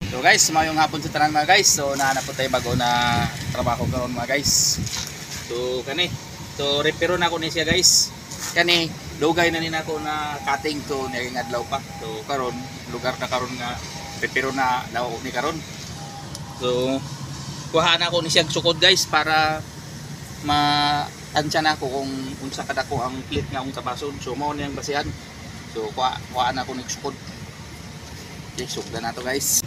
So guys, mayong hapon sa tanan mga guys. So nahanap po tayo bago na trabaho karon mga guys. So kani, so repero na ko ni siya guys. Kani lugay na nina ko na cutting to ni adlaw pa. So karon lugar na karon nga repero na daw ni karon. So kuha na ko ni siya sukod guys para ma-ansya na ko kung unsa kadako ang plate nga unsa bason. So mao niyang basihan. So kuha na ko ni sukod. Okay, sugda na to guys.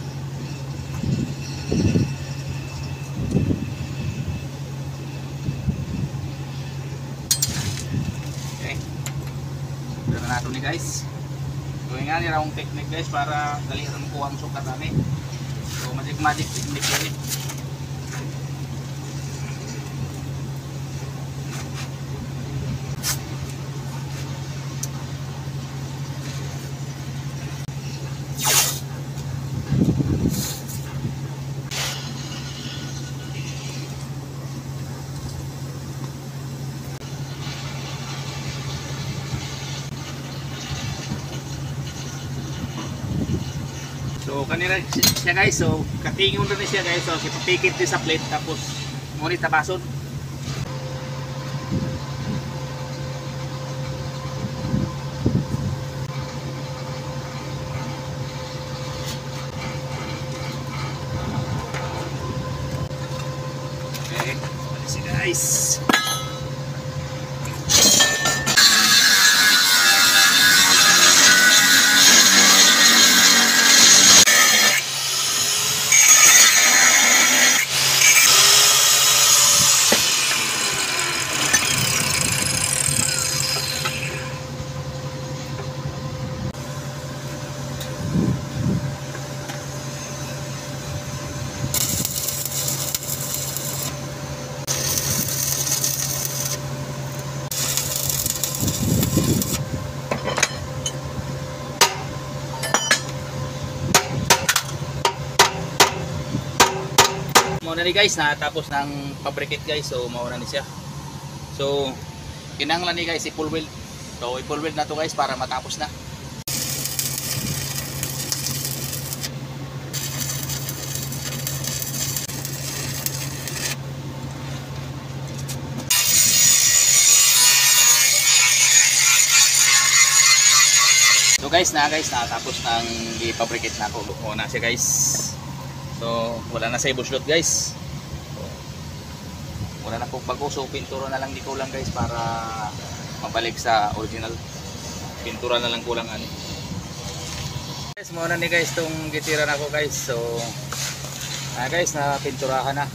Nato ni guys. So nga ni raong technique guys para dali ra mo ang sukat ani. So magic technique ni. So kanina siya guys, so katingon na siya guys, so sipapikit din sa plate tapos ngunit tabason. Okay, alis guys. Mauna ni guys, natapos ng fabricate guys, so mauna ni siya. So kinanglan ni guys i-full weld. So i-full weld na to guys para matapos na. So guys, natapos ng i-fabricate na ko. Mauna siya guys. So wala na sa buslot guys. So, wala na pong bago, so pintura na lang di ko lang guys para mabalik sa original. Pintura na lang kulang ano. Guys, muna ni guys tong gitira na ko guys. So guys, na pinturahan na.